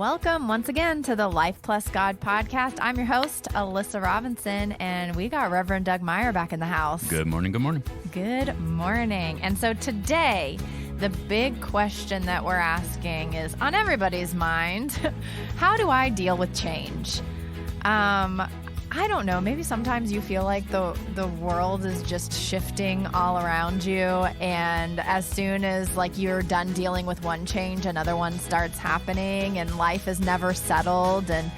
Welcome once again to the Life Plus God podcast. I'm your host, Alyssa Robinson, and we got Reverend Doug Meyer back in the house. Good morning, good morning. Good morning. And so today, the big question that we're asking is on everybody's mind, how do I deal with change? I don't know. Maybe sometimes you feel like the world is just shifting all around you, and as soon as like you're done dealing with one change, another one starts happening, and life is never settled. And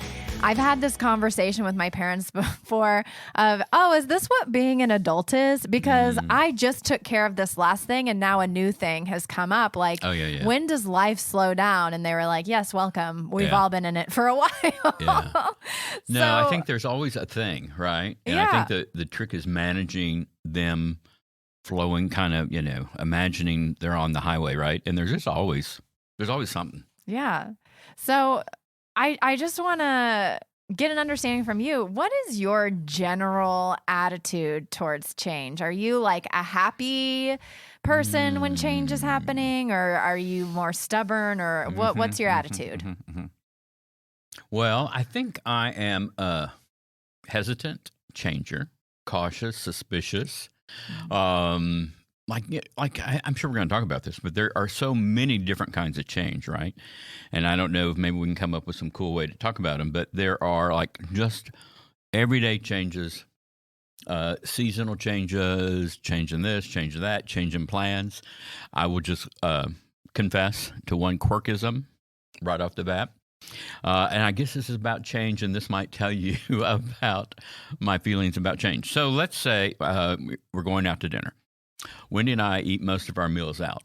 I've had this conversation with my parents before of, is this what being an adult is? Because I just took care of this last thing and now a new thing has come up. Like, when does life slow down? And they were like, yes, welcome. We've all been in it for a while. No, I think there's always a thing, right? And I think the trick is managing them flowing, kind of, imagining they're on the highway, right? And there's always something. Yeah. So I just want to get an understanding from you. What is your general attitude towards change? Are you like a happy person when change is happening, or are you more stubborn, or what's your attitude? Well, I think I am a hesitant changer, cautious, suspicious. I'm sure we're going to talk about this, but there are so many different kinds of change, right? And I don't know if maybe we can come up with some cool way to talk about them, but there are like just everyday changes, seasonal changes, changing this, changing that, changing plans. I will just confess to one quirkism right off the bat. And I guess this is about change, and this might tell you about my feelings about change. So let's say we're going out to dinner. Wendy and I eat most of our meals out,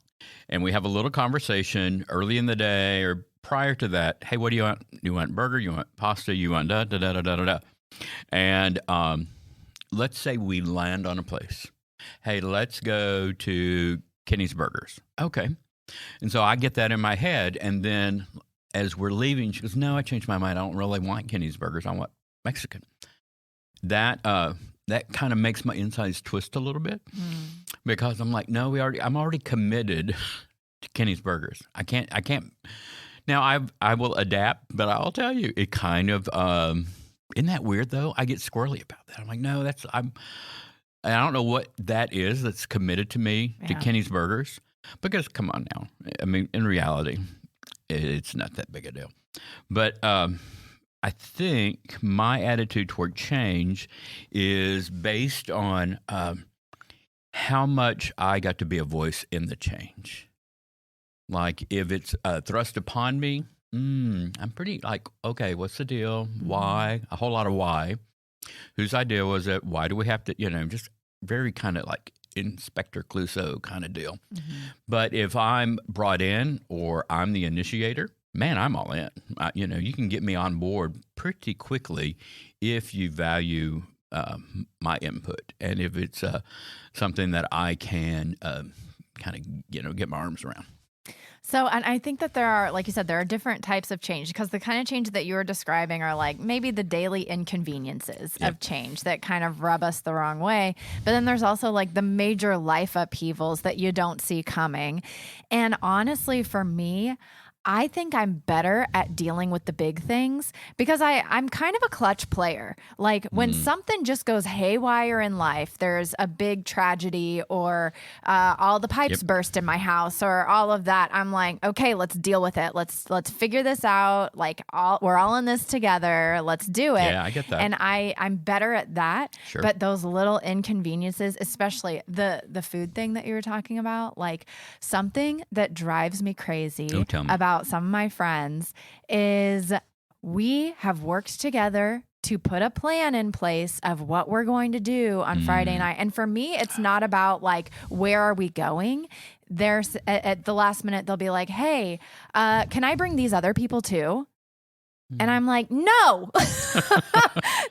and we have a little conversation early in the day or prior to that. Hey, what do you want? You want burger? You want pasta? You want da da da da da da da? And let's say we land on a place. Hey, let's go to Kenny's Burgers. Okay. And so I get that in my head, and then as we're leaving, she goes, "No, I changed my mind. I don't really want Kenny's Burgers. I want Mexican." That kind of makes my insides twist a little bit because I'm like, no, I'm already committed to Kenny's Burgers. I can't. Now I will adapt, but I'll tell you, it kind of isn't that weird though? I get squirrely about that. I'm like, no, I don't know what that is that's committed to me to Kenny's Burgers, because come on now, I mean, in reality, it's not that big a deal, but. I think my attitude toward change is based on how much I got to be a voice in the change. Like if it's thrust upon me, I'm pretty like, okay, what's the deal? Why? A whole lot of why. Whose idea was it? Why do we have to, just very kind of like Inspector Clouseau kind of deal. But if I'm brought in or I'm the initiator, man, I'm all in. You can get me on board pretty quickly if you value my input, and if it's something that I can kind of, get my arms around. So, and I think that there are, like you said, there are different types of change, because the kind of change that you were describing are like maybe the daily inconveniences of change that kind of rub us the wrong way. But then there's also like the major life upheavals that you don't see coming. And honestly, for me, I think I'm better at dealing with the big things because I'm kind of a clutch player. Like when something just goes haywire in life, there's a big tragedy or all the pipes burst in my house or all of that. I'm like, okay, let's deal with it. Let's figure this out. Like we're all in this together. Let's do it. Yeah, I get that. And I'm better at that. Sure. But those little inconveniences, especially the food thing that you were talking about, like something that drives me crazy about some of my friends is we have worked together to put a plan in place of what we're going to do on Friday night. And for me, it's not about like, where are we going? There's at the last minute, they'll be like, hey, can I bring these other people too? And I'm like, no,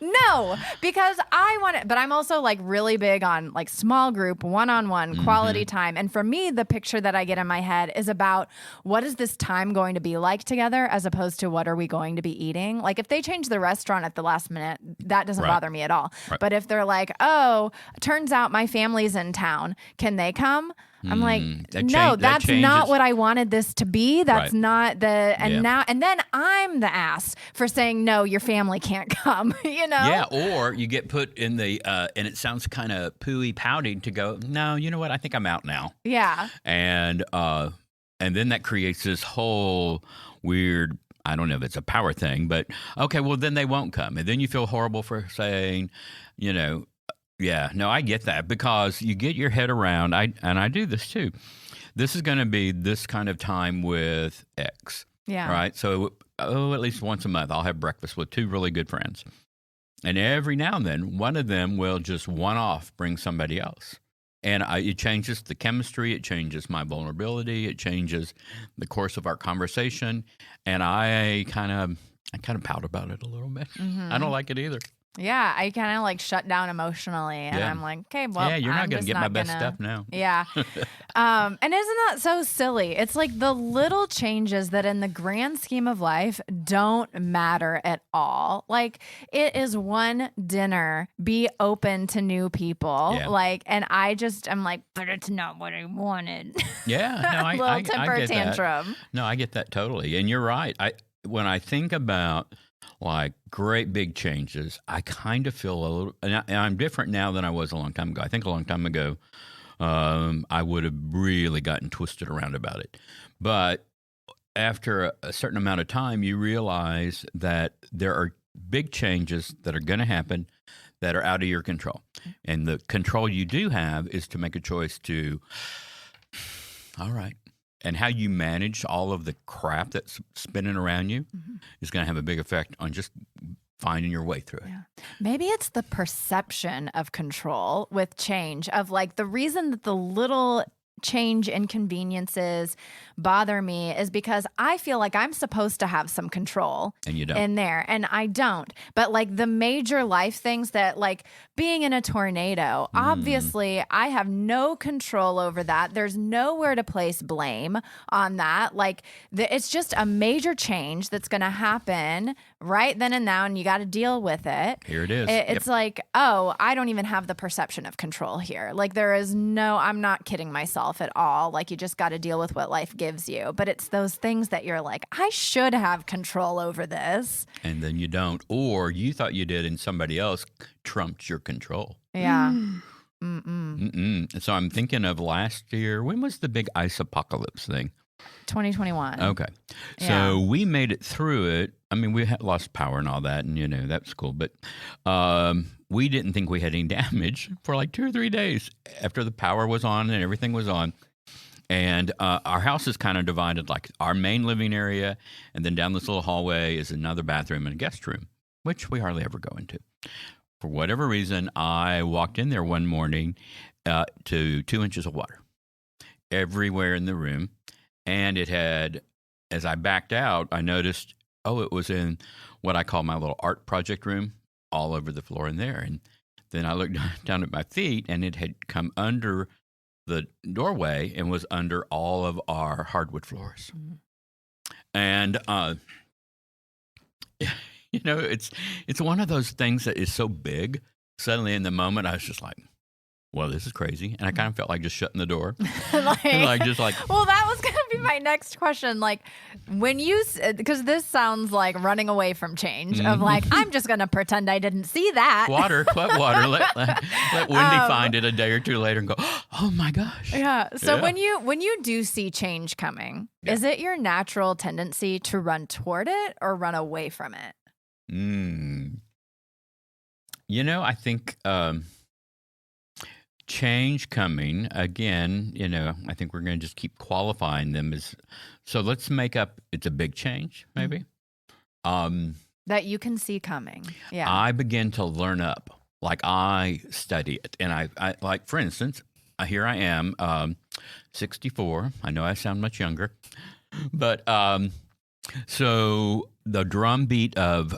no, because I want it. But I'm also like really big on like small group, one-on-one quality time. And for me, the picture that I get in my head is about what is this time going to be like together as opposed to what are we going to be eating? Like if they change the restaurant at the last minute, that doesn't bother me at all. Right. But if they're like, oh, turns out my family's in town, can they come? I'm like, no, that's not what I wanted this to be. That's not now, and then I'm the ass for saying, no, your family can't come, Yeah, or you get put in the, and it sounds kind of pooey pouty to go, no, you know what, I think I'm out now. Yeah. And then that creates this whole weird, I don't know if it's a power thing, but okay, well, then they won't come. And then you feel horrible for saying, yeah, no, I get that, because you get your head around, and I do this too. This is going to be this kind of time with X. Yeah. Right? So, at least once a month, I'll have breakfast with 2 really good friends. And every now and then, one of them will just one-off bring somebody else. And it changes the chemistry. It changes my vulnerability. It changes the course of our conversation. And I kind of pout about it a little bit. Mm-hmm. I don't like it either. Yeah, I kind of like shut down emotionally, and I'm like, okay, well, you're not going to get my best stuff now. Yeah. And isn't that so silly? It's like the little changes that in the grand scheme of life don't matter at all. Like, it is one dinner, be open to new people. Yeah. Like, and I'm like, but it's not what I wanted. Yeah, no, I get tantrum. That. No, I get that totally. And you're right. When I think about like great big changes, I kind of feel a little, and I'm different now than I was a long time ago. I think a long time ago, I would have really gotten twisted around about it. But after a certain amount of time, you realize that there are big changes that are going to happen that are out of your control. And the control you do have is to make a choice to, all right. And how you manage all of the crap that's spinning around you is going to have a big effect on just finding your way through it. Yeah. Maybe it's the perception of control with change, of like the reason that the little change inconveniences bother me is because I feel like I'm supposed to have some control and you don't. In there, and I don't. But like the major life things that, like being in a tornado, obviously I have no control over that. There's nowhere to place blame on that. Like it's just a major change that's going to happen right then and now, and you got to deal with it. Here it is. It's like, oh, I don't even have the perception of control here. Like there is I'm not kidding myself at all. Like you just got to deal with what life gives you. But it's those things that you're like, I should have control over this. And then you don't. Or you thought you did and somebody else trumped your control. Yeah. So I'm thinking of last year. When was the big ice apocalypse thing? 2021. Okay. So we made it through it. I mean, we had lost power and all that, and that's cool. But we didn't think we had any damage for like 2 or 3 days after the power was on and everything was on. And our house is kind of divided, like our main living area, and then down this little hallway is another bathroom and a guest room, which we hardly ever go into. For whatever reason, I walked in there one morning to 2 inches of water everywhere in the room. And it had, as I backed out, I noticed, it was in what I call my little art project room, all over the floor in there. And then I looked down at my feet, and it had come under the doorway and was under all of our hardwood floors. And, it's one of those things that is so big. Suddenly in the moment, I was just like, well, this is crazy. And I kind of felt like just shutting the door. Well, that was going to be my next question. Like when because this sounds like running away from change of like, I'm just going to pretend I didn't see that. Wet water. Let Wendy find it a day or two later and go, oh my gosh. Yeah. So when you do see change coming, is it your natural tendency to run toward it or run away from it? I think, change coming again, I think we're going to just keep qualifying them as, so let's make up, it's a big change maybe. That you can see coming. Yeah. I begin to learn up, like I study it. And I like, for instance, here I am, 64. I know I sound much younger, but, so the drumbeat of,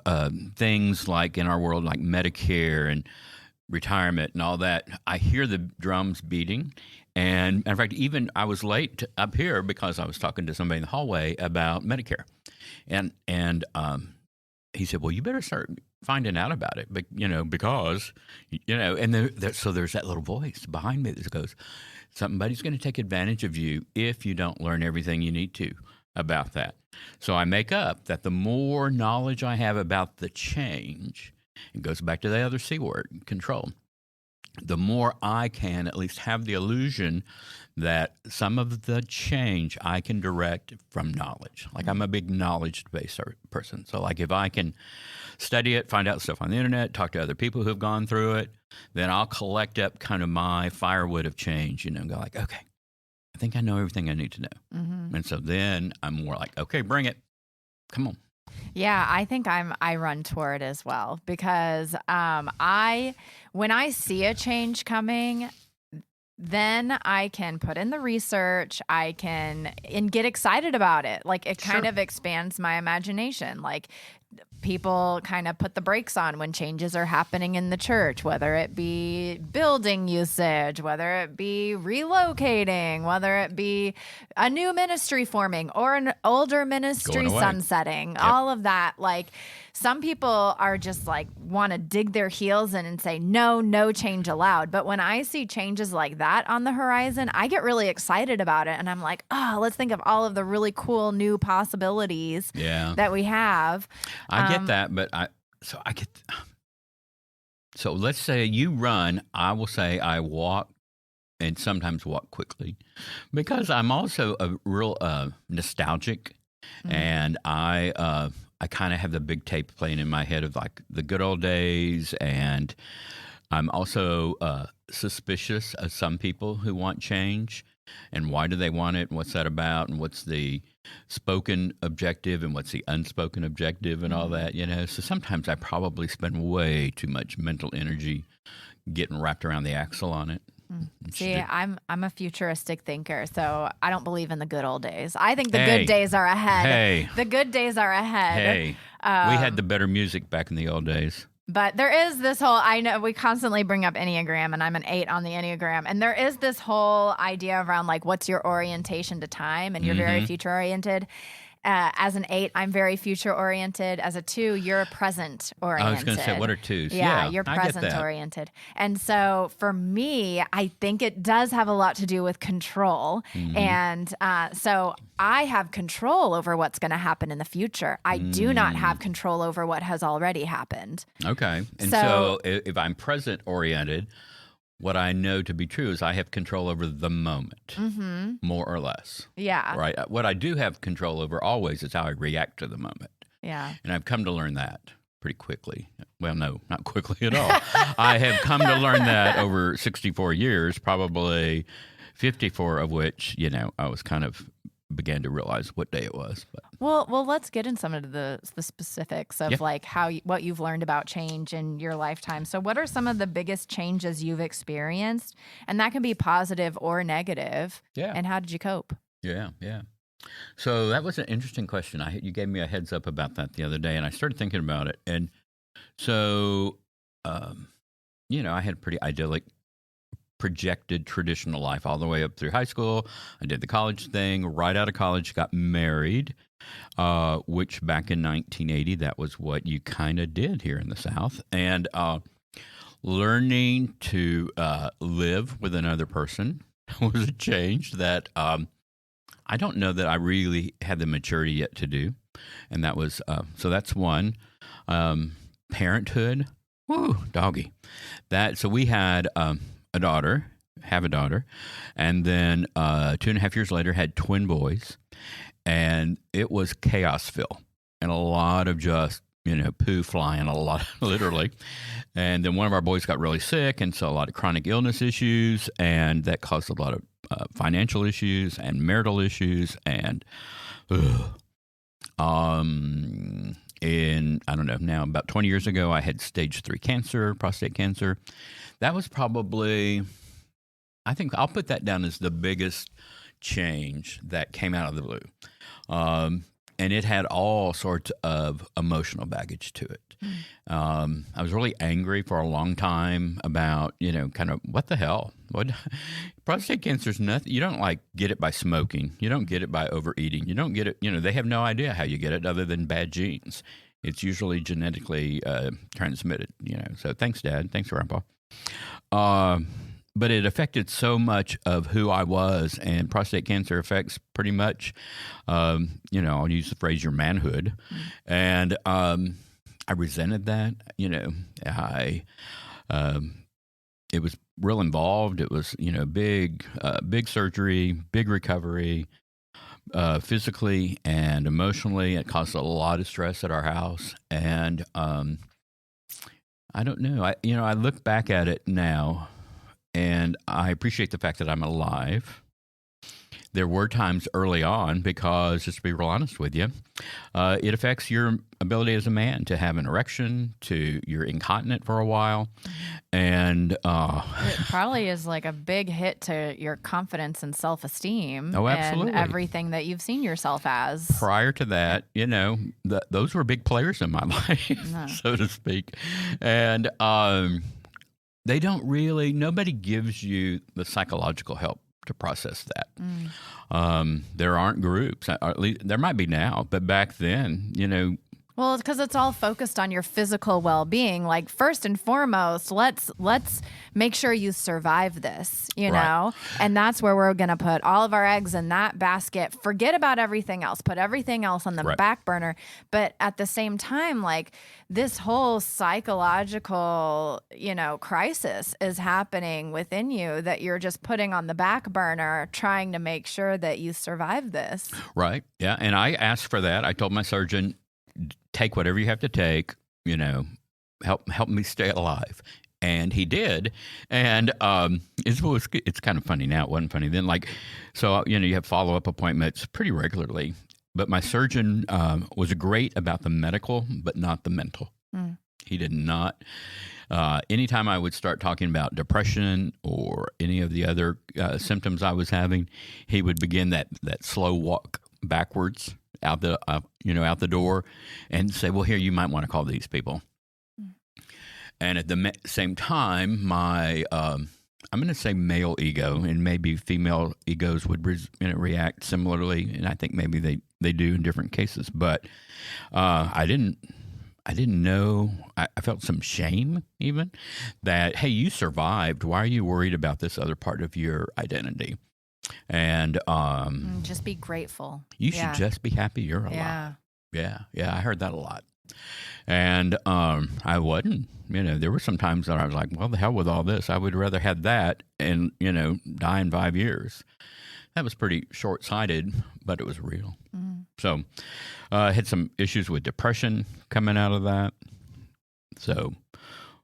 things like in our world, like Medicare and retirement and all that, I hear the drums beating. And in fact, even I was late up here because I was talking to somebody in the hallway about Medicare. And he said, well, you better start finding out about it, but because and so there's that little voice behind me that goes, somebody's going to take advantage of you if you don't learn everything you need to about that. So I make up that the more knowledge I have about the change, it goes back to the other C word, control, the more I can at least have the illusion that some of the change I can direct from knowledge. Like I'm a big knowledge-based person. So like if I can study it, find out stuff on the internet, talk to other people who have gone through it, then I'll collect up kind of my firewood of change, and go like, okay, I think I know everything I need to know. Mm-hmm. And so then I'm more like, okay, bring it. Come on. Yeah, I think I run toward as well because when I see a change coming, then I can put in the research, and get excited about it. Like it kind of expands my imagination. Like people kind of put the brakes on when changes are happening in the church, whether it be building usage, whether it be relocating, whether it be a new ministry forming or an older ministry sunsetting, all of that. Like some people are just like want to dig their heels in and say, no change allowed. But when I see changes like that on the horizon, I get really excited about it. And I'm like, let's think of all of the really cool new possibilities that we have. I get that, but so let's say you run, I will say I walk, and sometimes walk quickly, because I'm also a real nostalgic, and I kind of have the big tape playing in my head of like the good old days, and I'm also suspicious of some people who want change, and why do they want it, and what's that about, and what's the spoken objective and what's the unspoken objective and all that, So sometimes I probably spend way too much mental energy getting wrapped around the axle on it. See, I'm a futuristic thinker, so I don't believe in the good old days. I think the good days are ahead. The good days are ahead. We had the better music back in the old days. But there is this whole, I know we constantly bring up Enneagram, and I'm an 8 on the Enneagram. And there is this whole idea around like, what's your orientation to time? And you're very future oriented. As an 8, I'm very future oriented. As a 2, you're present oriented. I was going to say, what are 2s? Yeah, you're present oriented. And so for me, I think it does have a lot to do with control. And so I have control over what's going to happen in the future. I do not have control over what has already happened. Okay. And so if I'm present oriented, what I know to be true is I have control over the moment, more or less. Yeah. Right. What I do have control over always is how I react to the moment. Yeah. And I've come to learn that pretty quickly. Well, no, not quickly at all. I have come to learn that over 64 years, probably 54 of which, I was kind of began to realize what day it was. But well, let's get in some of the specifics of like what you've learned about change in your lifetime. So what are some of the biggest changes you've experienced? And that can be positive or negative. Yeah. And how did you cope? Yeah. So that was an interesting question. You gave me a heads up about that the other day, and I started thinking about it. And so, I had a pretty idyllic projected traditional life all the way up through high school. I did the college thing. Right out of college, got married, which back in 1980, that was what you kind of did here in the South. And learning to live with another person was a change that I don't know that I really had the maturity yet to do. And that was, so that's one. Parenthood, woo, doggy. So we had have a daughter, and then 2.5 years later had twin boys, and it was chaosville, and a lot of just poo flying, a lot literally. And then one of our boys got really sick, and so a lot of chronic illness issues, and that caused a lot of financial issues and marital issues, and in I don't know, now about 20 years ago, I had stage 3 cancer, prostate cancer. That was probably, I think I'll put that down as the biggest change that came out of the blue. And it had all sorts of emotional baggage to it. I was really angry for a long time about, kind of what the hell? Prostate cancer is nothing. You don't get it by smoking. You don't get it by overeating. You don't get it. They have no idea how you get it other than bad genes. It's usually genetically transmitted, So thanks, Dad. Thanks, Grandpa. But it affected so much of who I was, and prostate cancer affects pretty much, I'll use the phrase your manhood. And I resented that, it was real involved. It was, big surgery, big recovery, physically and emotionally. It caused a lot of stress at our house. And I don't know. I look back at it now, and I appreciate the fact that I'm alive. There were times early on, because just to be real honest with you, it affects your ability as a man to have an erection, you're incontinent for a while. And it probably is like a big hit to your confidence and self-esteem. Oh, absolutely. And everything that you've seen yourself as. Prior to that, those were big players in my life, so to speak. And nobody gives you the psychological help to process that. There aren't groups, at least there might be now, but back then, Well, it's because it's all focused on your physical well-being. Like, first and foremost, let's make sure you survive this, know? And that's where we're going to put all of our eggs in that basket. Forget about everything else. Put everything else on the back burner. But at the same time, like, this whole psychological, crisis is happening within you that you're just putting on the back burner, trying to make sure that you survive this. Right. Yeah. And I asked for that. I told my surgeon, take whatever you have to take, help me stay alive. And he did. And it's kind of funny now. It wasn't funny then. So you have follow-up appointments pretty regularly. But my surgeon was great about the medical, but not the mental. He did not. Anytime I would start talking about depression or any of the other symptoms I was having, he would begin that slow walk backwards out the door and say, well, here, you might want to call these people. And at the same time, my, I'm going to say male ego, and maybe female egos would react similarly. And I think maybe they do in different cases, but I didn't know. I felt some shame even that, hey, you survived. Why are you worried about this other part of your identity? And just be grateful. You should just be happy you're alive. Yeah. I heard that a lot. And I wasn't. There were some times that I was like, well, the hell with all this. I would rather have that and, die in 5 years. That was pretty short-sighted, but it was real. So I had some issues with depression coming out of that. So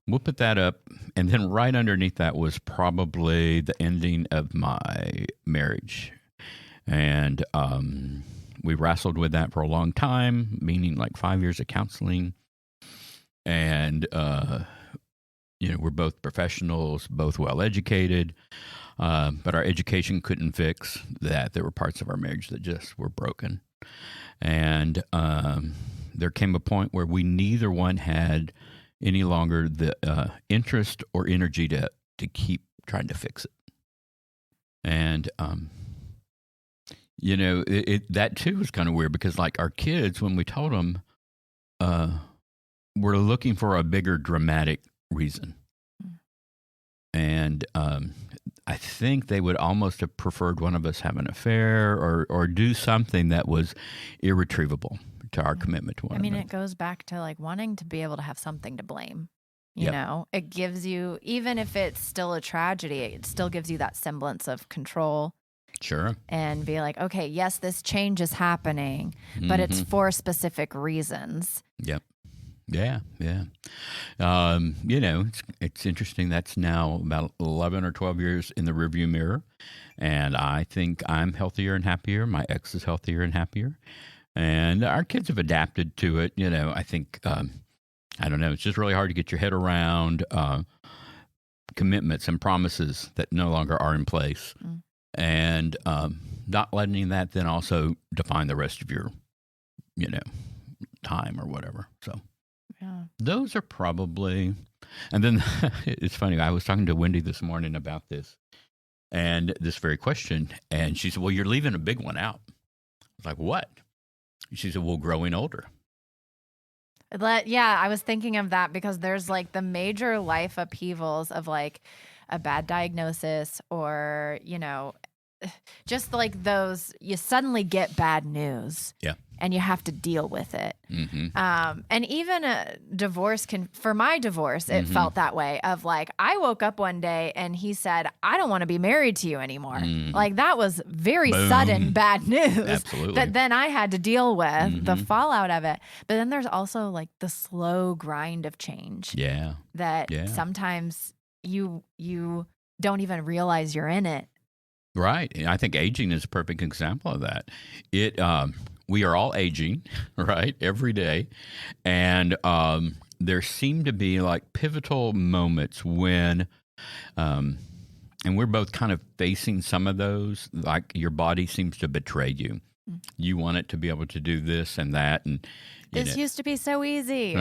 we'll put that up. And then right underneath that was probably the ending of my marriage. And we wrestled with that for a long time, meaning like 5 years of counseling. And, we're both professionals, both well-educated. But our education couldn't fix that. There were parts of our marriage that just were broken. And there came a point where we neither one had any longer the interest or energy to keep trying to fix it. And, that too was kind of weird because like our kids, when we told them, we're looking for a bigger dramatic reason. And I think they would almost have preferred one of us have an affair or do something that was irretrievable to our commitment to one another. It goes back to like wanting to be able to have something to blame. You know, it gives you, even if it's still a tragedy, it still gives you that semblance of control. Sure. And be like, okay, yes, this change is happening, but it's for specific reasons. Yep. Yeah. It's interesting. That's now about 11 or 12 years in the rearview mirror. And I think I'm healthier and happier. My ex is healthier and happier. And our kids have adapted to it. I think, I don't know, it's just really hard to get your head around commitments and promises that no longer are in place. And not letting that then also define the rest of your, time or whatever. So. Yeah. Those are probably, and then it's funny. I was talking to Wendy this morning about this and this very question. And she said, well, you're leaving a big one out. I was like, what? She said, well, growing older. Yeah, I was thinking of that because there's like the major life upheavals of like a bad diagnosis or, just like those, you suddenly get bad news. Yeah. And you have to deal with it. Mm-hmm. And even a divorce for my divorce, it felt that way of like, I woke up one day and he said, I don't want to be married to you anymore. Like that was very sudden bad news. Absolutely. That then I had to deal with the fallout of it. But then there's also like the slow grind of change. Yeah. That sometimes you don't even realize you're in it. Right. And I think aging is a perfect example of that. We are all aging, right, every day. And there seem to be like pivotal moments when, and we're both kind of facing some of those, like your body seems to betray you. You want it to be able to do this and that. And this used to be so easy.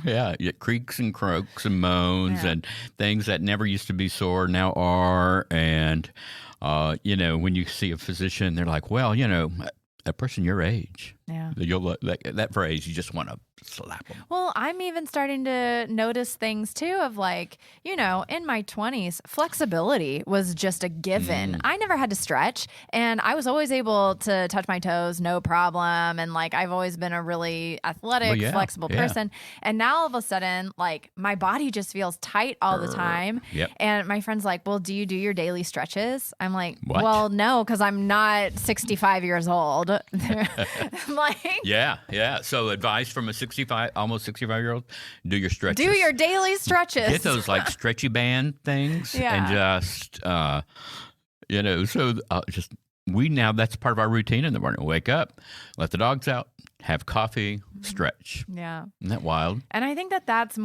Yeah, it creaks and croaks and moans and things that never used to be sore now are. And, when you see a physician, they're like, well, a person your age, that phrase, you just want to slap them. Well, I'm even starting to notice things too of like, in my 20s, flexibility was just a given. I never had to stretch and I was always able to touch my toes, no problem. And like, I've always been a really athletic, flexible person. And now all of a sudden, like my body just feels tight all the time. Yep. And my friend's like, well, do you do your daily stretches? I'm like, what? Well, no, because I'm not 65 years old. I'm like, yeah. So advice from a almost 65-year-old, do your stretches. Do your daily stretches. Get those like stretchy band things and just, now that's part of our routine in the morning. Wake up, let the dogs out, have coffee, stretch. Yeah. Isn't that wild? And I think that's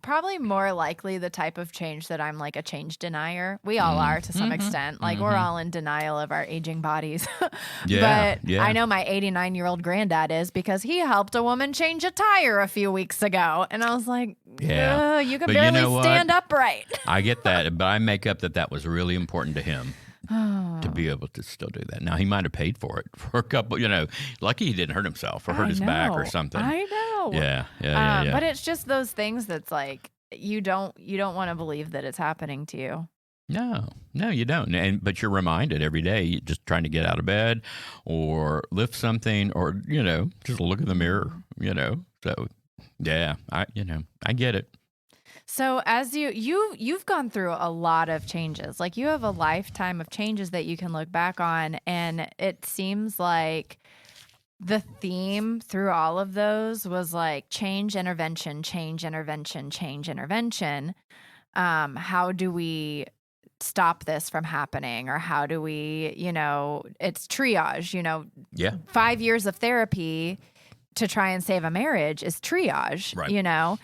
probably more likely the type of change that I'm like a change denier. We all are to some extent. Like we're all in denial of our aging bodies. But I know my 89-year-old granddad is because he helped a woman change a tire a few weeks ago. And I was like, you can barely stand upright. I get that, but I make up that was really important to him. To be able to still do that. Now, he might have paid for it for a couple, lucky he didn't hurt himself or hurt his back or something. I know. Yeah. But it's just those things that's like, you don't want to believe that it's happening to you. No, you don't. But you're reminded every day, just trying to get out of bed or lift something or, just look in the mirror, So, I get it. So as you've gone through a lot of changes, like you have a lifetime of changes that you can look back on. And it seems like the theme through all of those was like change, intervention, change, intervention, change, intervention. How do we stop this from happening? Or how do we, it's triage, 5 years of therapy to try and save a marriage is triage, right.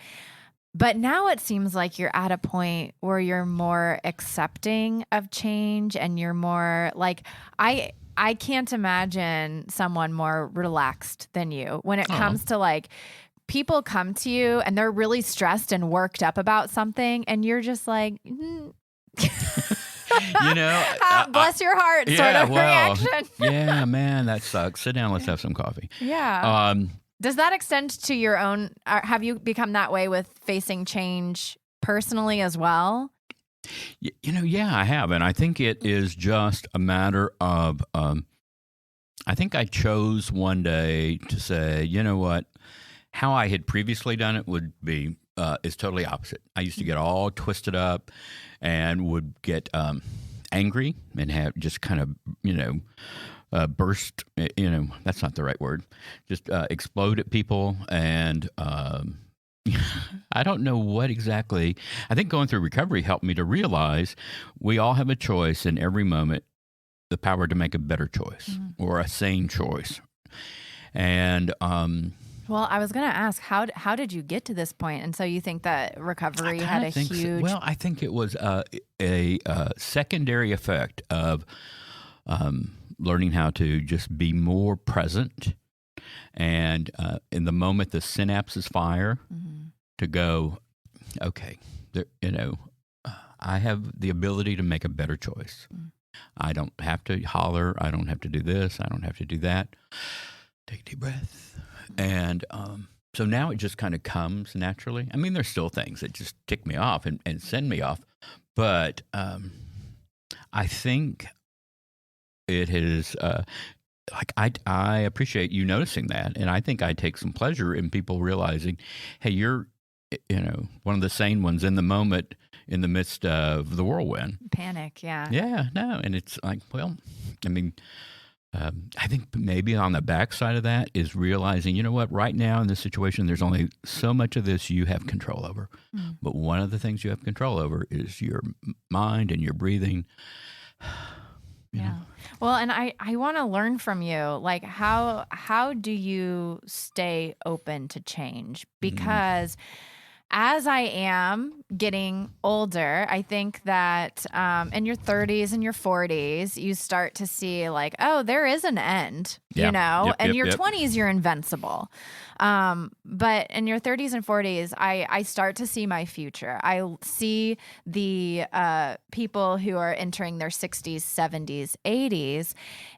But now it seems like you're at a point where you're more accepting of change and you're more like, I can't imagine someone more relaxed than you when it comes to like people come to you and they're really stressed and worked up about something and you're just like, bless your heart sort of reaction. Yeah, man, that sucks. Sit down. Let's have some coffee. Yeah. Does that extend to your own? Have you become that way with facing change personally as well? Yeah, I have. And I think it is just a matter of, I think I chose one day to say, you know what, how I had previously done it would be, is totally opposite. I used to get all twisted up and would get angry and have just kind of, burst, that's not the right word, just explode at people. And I don't know what exactly. I think going through recovery helped me to realize we all have a choice in every moment, the power to make a better choice or a sane choice. And well, I was going to ask, how did you get to this point? And so you think that recovery had a huge... Well, I think it was a secondary effect of learning how to just be more present. And in the moment the synapses fire, to go, okay, I have the ability to make a better choice. I don't have to holler. I don't have to do this. I don't have to do that. Take a deep breath. And So now it just kind of comes naturally. I mean, there's still things that just tick me off and send me off. But I think it is I appreciate you noticing that. And I think I take some pleasure in people realizing, hey, you're, one of the sane ones in the moment in the midst of the whirlwind. Panic, yeah. Yeah, no. And it's like, well, I mean, I think maybe on the backside of that is realizing, you know what, right now in this situation, there's only so much of this you have control over. Mm. But one of the things you have control over is your mind and your breathing. Yeah. Well, and I want to learn from you, like how do you stay open to change? Because as I am getting older, I think that in your 30s and your 40s, you start to see like, oh, there is an end, and your 20s, you're invincible. But in your 30s and 40s, I start to see my future. I see the people who are entering their 60s, 70s, 80s.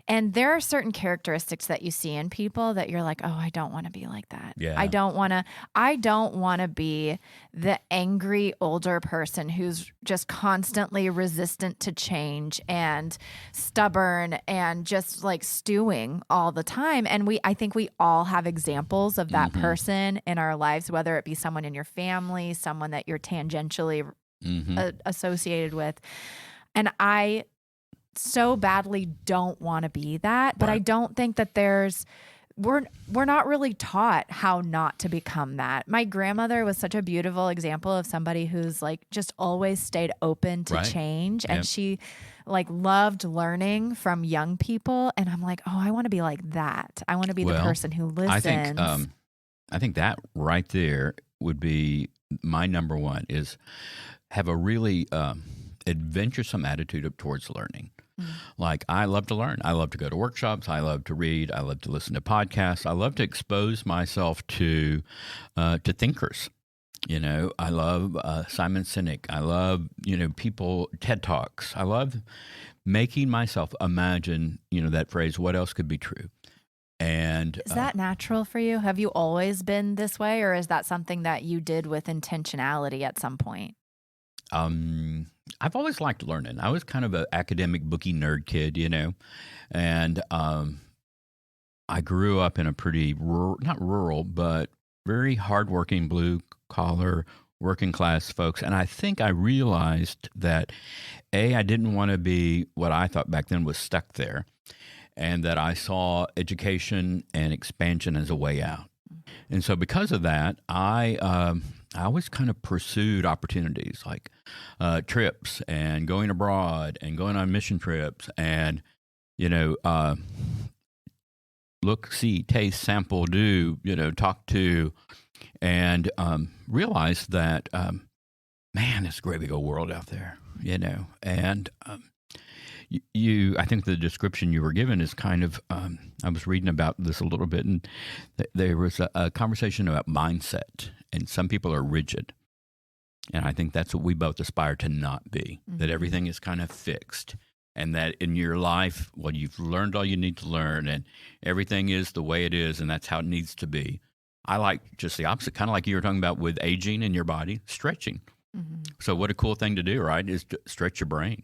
And there are certain characteristics that you see in people that you're like, oh, I don't want to be like that. Yeah. I don't want to be the angry older person who's just constantly resistant to change and stubborn and just like stewing all the time. And I think we all have examples of that person in our lives, whether it be someone in your family, someone that you're tangentially associated with. And I so badly don't want to be that, but right. I don't think that we're not really taught how not to become that. My grandmother was such a beautiful example of somebody who's like just always stayed open to right. change. And she like loved learning from young people. And I'm like, oh, I want to be like that. I want to be the person who listens. I think that right there would be my number one is have a really adventuresome attitude towards learning. Like, I love to learn. I love to go to workshops. I love to read. I love to listen to podcasts. I love to expose myself to thinkers. I love Simon Sinek. I love, people, TED Talks. I love making myself imagine, that phrase, what else could be true? And is that natural for you? Have you always been this way, or is that something that you did with intentionality at some point? I've always liked learning. I was kind of an academic bookie nerd kid, and I grew up in a pretty not rural, but very hardworking, blue collar, working class folks. And I think I realized that I didn't want to be what I thought back then was stuck there, and that I saw education and expansion as a way out. And so because of that, I always kind of pursued opportunities like trips and going abroad and going on mission trips and, look, see, taste, sample, do, talk to, and realize that, man, it's a great big old world out there, and I think the description you were given is kind of, I was reading about this a little bit, and there was a conversation about mindset, and some people are rigid. And I think that's what we both aspire to not be, that everything is kind of fixed, and that in your life, well, you've learned all you need to learn, and everything is the way it is, and that's how it needs to be. I like just the opposite, kind of like you were talking about with aging in your body, stretching. So what a cool thing to do, right, is to stretch your brain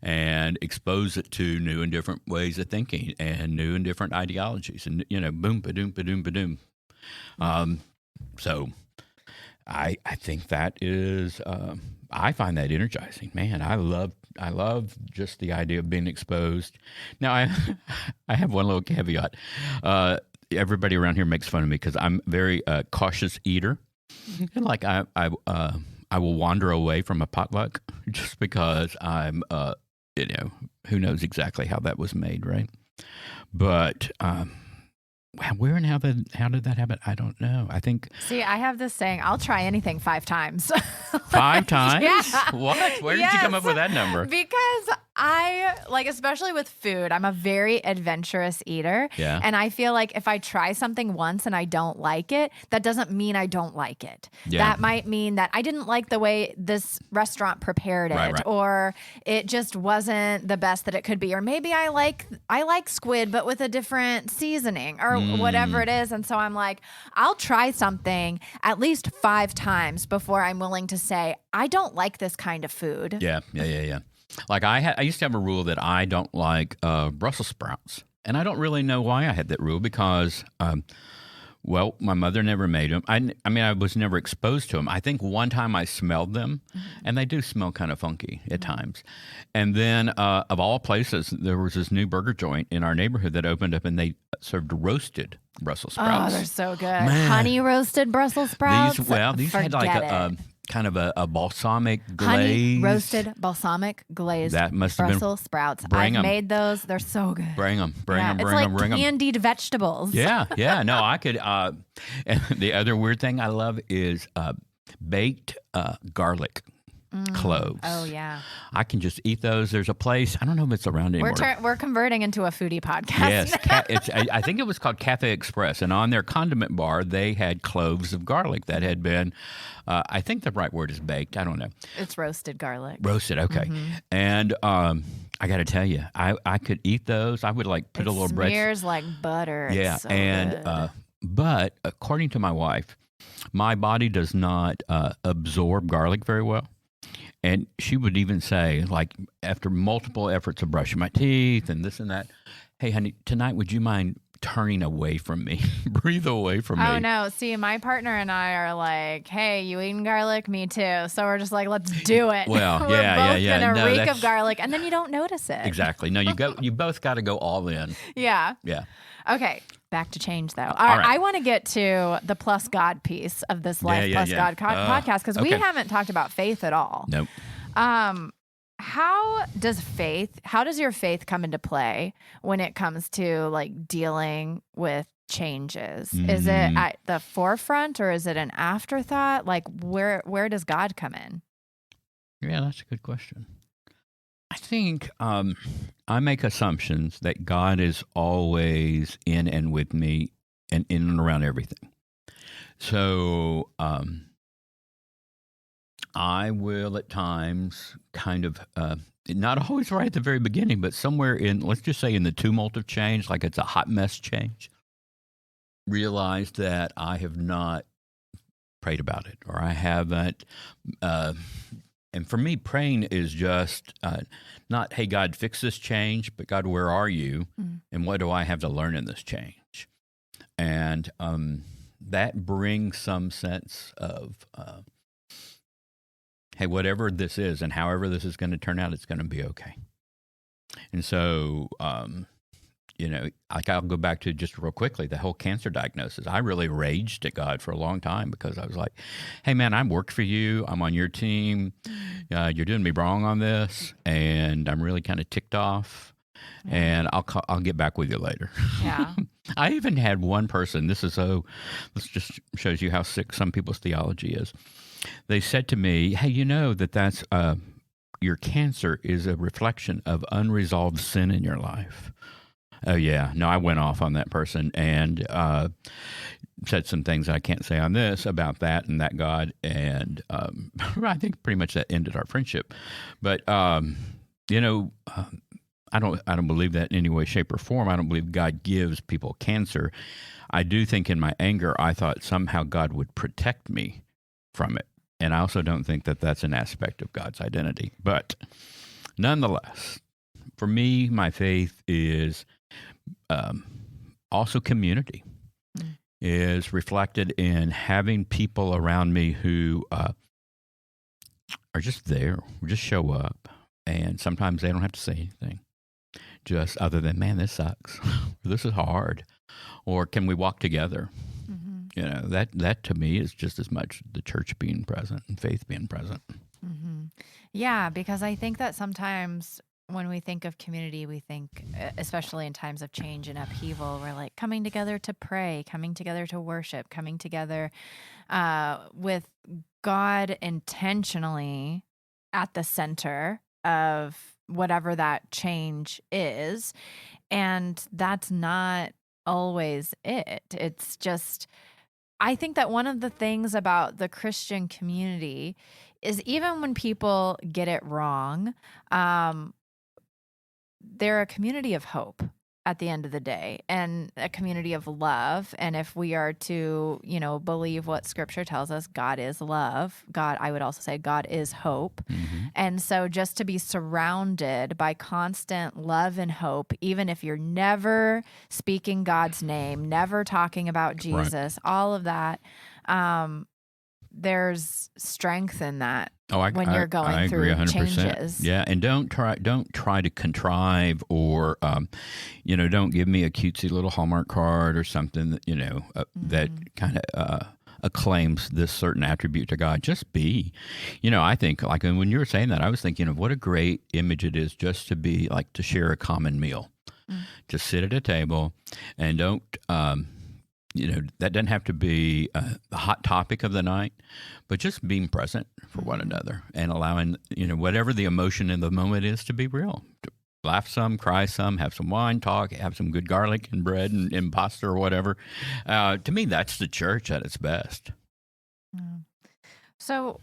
and expose it to new and different ways of thinking and new and different ideologies, and boom, ba-doom, ba-doom, ba-doom. So I think that is I find that energizing, man. I love just the idea of being exposed. Now I have one little caveat. Everybody around here makes fun of me because I'm a very cautious eater, and like I will wander away from a potluck just because I'm, who knows exactly how that was made, right? But where and how did that happen? I don't know. I think. See, I have this saying, I'll try anything 5 times. 5 times? Yeah. What? Where did you come up with that number? Because I like, especially with food, I'm a very adventurous eater. Yeah. And I feel like if I try something once and I don't like it, that doesn't mean I don't like it. Yeah. That might mean that I didn't like the way this restaurant prepared it, Right. or it just wasn't the best that it could be. Or maybe I like squid, but with a different seasoning or whatever it is. And so I'm like, I'll try something at least 5 times before I'm willing to say, I don't like this kind of food. Yeah. Like I used to have a rule that I don't like Brussels sprouts, and I don't really know why I had that rule because, well, my mother never made them. I mean, I was never exposed to them. I think one time I smelled them, and they do smell kind of funky at times. And then, of all places, there was this new burger joint in our neighborhood that opened up, and they served roasted Brussels sprouts. Oh, they're so good. Man. Honey roasted Brussels sprouts. These had like a kind of a balsamic glaze. Honey roasted balsamic glazed that must have Brussels sprouts. I've made those. They're so good. Bring them. It's like candied vegetables. Yeah. No, I could. And the other weird thing I love is baked garlic cloves. Oh, yeah. I can just eat those. There's a place, I don't know if it's around anymore. We're converting into a foodie podcast. Yes. I think it was called Cafe Express. And on their condiment bar, they had cloves of garlic that had been, I think the right word is baked. I don't know. It's roasted garlic. Roasted, okay. And I got to tell you, I could eat those. I would like put a little bread. It smears like butter. Yeah. It's so good. But according to my wife, my body does not absorb garlic very well. And she would even say, like, after multiple efforts of brushing my teeth and this and that, hey, honey, tonight, would you mind turning away from me? Breathe away from me. Oh, no. See, my partner and I are like, hey, you eating garlic? Me too. So we're just like, let's do it. Well, we're both yeah. gonna reek of garlic, and then you don't notice it. Exactly. No, you both got to go all in. Yeah. Yeah. Okay. Back to change, though. All right. I want to get to the Plus God piece of this Life Plus God podcast, because we haven't talked about faith at all. Nope. How does your faith come into play when it comes to like dealing with changes? Is it at the forefront or is it an afterthought? Like where does God come in? Yeah, that's a good question. I think I make assumptions that God is always in and with me and in and around everything. So I will at times kind of, not always right at the very beginning, but somewhere in, let's just say in the tumult of change, like it's a hot mess change, realize that I have not prayed about it or I haven't. And for me, praying is just not, hey, God, fix this change, but God, where are you? And what do I have to learn in this change? And that brings some sense of, hey, whatever this is and however this is going to turn out, it's going to be okay. And so, like I'll go back to just real quickly, the whole cancer diagnosis. I really raged at God for a long time because I was like, hey, man, I'm worked for you. I'm on your team. You're doing me wrong on this. And I'm really kind of ticked off. Yeah. And I'll get back with you later. Yeah. I even had one person, this just shows you how sick some people's theology is. They said to me, hey, you know that's your cancer is a reflection of unresolved sin in your life. Oh, yeah. No, I went off on that person and said some things I can't say on this about that and that God. And I think pretty much that ended our friendship. But, I don't believe that in any way, shape, or form. I don't believe God gives people cancer. I do think in my anger, I thought somehow God would protect me from it. And I also don't think that that's an aspect of God's identity. But nonetheless, for me, my faith is also community, is reflected in having people around me who are just there, just show up. And sometimes they don't have to say anything, just other than, man, this sucks. This is hard. Or can we walk together? That to me is just as much the church being present and faith being present. Yeah, because I think that sometimes when we think of community, we think, especially in times of change and upheaval, we're like coming together to pray, coming together to worship, coming together with God intentionally at the center of whatever that change is. And that's not always it. It's just, I think that one of the things about the Christian community is even when people get it wrong, they're a community of hope at the end of the day, and a community of love. And if we are to, believe what scripture tells us, God is love. God, I would also say God is hope. Mm-hmm. And so just to be surrounded by constant love and hope, even if you're never speaking God's name, never talking about Jesus, all of that, there's strength in that. When you're going through 100%. Changes. Yeah, and don't try to contrive or, don't give me a cutesy little Hallmark card or something that, that kind of acclaims this certain attribute to God. Just be. I think, like, when you were saying that, I was thinking of what a great image it is just to be, like, to share a common meal. Just sit at a table and don't... that doesn't have to be the hot topic of the night, but just being present for one another and allowing, whatever the emotion in the moment is to be real. Laugh some, cry some, have some wine, talk, have some good garlic and bread and pasta or whatever. To me, that's the church at its best. So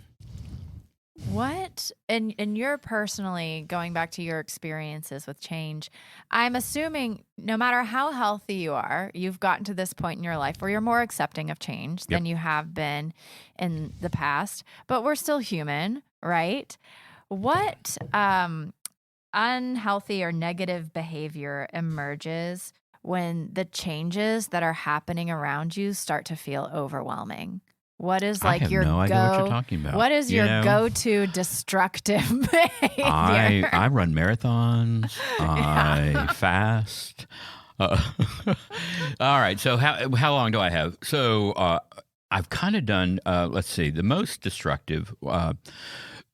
what, and you're personally going back to your experiences with change, I'm assuming no matter how healthy you are, you've gotten to this point in your life where you're more accepting of change than you have been in the past, but we're still human, right? What unhealthy or negative behavior emerges when the changes that are happening around you start to feel overwhelming? What is I have no idea what you're talking about. What is your go-to destructive behavior? I run marathons. I fast. All right. So how long do I have? So I've kind of done. Let's see. The most destructive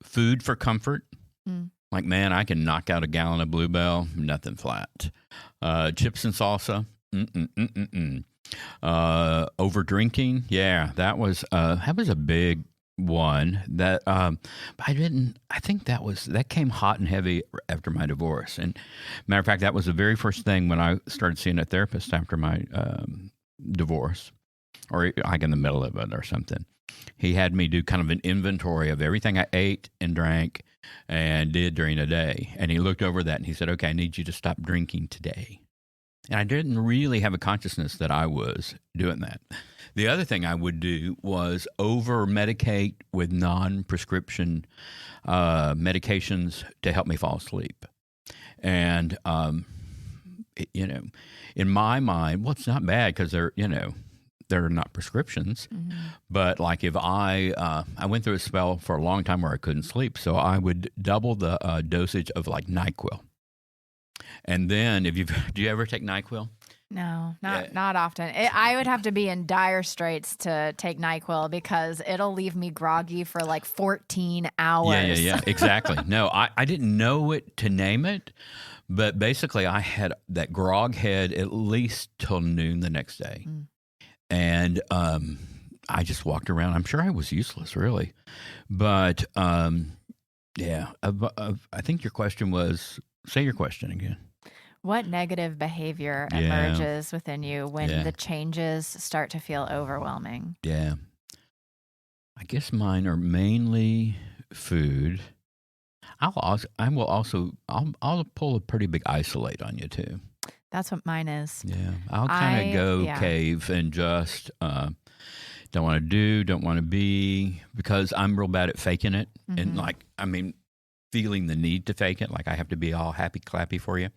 food for comfort. Like, man, I can knock out a gallon of Bluebell, nothing flat. Chips and salsa. Over drinking, that was a big one that I think that came hot and heavy after my divorce. And matter of fact, that was the very first thing when I started seeing a therapist after my divorce, or like in the middle of it or something. He had me do kind of an inventory of everything I ate and drank and did during the day. And he looked over that and he said, "Okay, I need you to stop drinking today." And I didn't really have a consciousness that I was doing that. The other thing I would do was over-medicate with non-prescription medications to help me fall asleep. And, in my mind, well, it's not bad because they're not prescriptions. But like if I went through a spell for a long time where I couldn't sleep, so I would double the dosage of like NyQuil. And then do you ever take NyQuil? No, not often. I would have to be in dire straits to take NyQuil because it'll leave me groggy for like 14 hours. Yeah, exactly. No, I didn't know what to name it, but basically I had that grog head at least till noon the next day. And I just walked around. I'm sure I was useless, really. But I think your question was, say your question again. What negative behavior emerges within you when the changes start to feel overwhelming? Yeah. I guess mine are mainly food. I'll pull a pretty big isolate on you too. That's what mine is. Yeah. I'll kind of go cave and just don't want to do, don't want to be, because I'm real bad at faking it. And feeling the need to fake it. Like I have to be all happy clappy for you.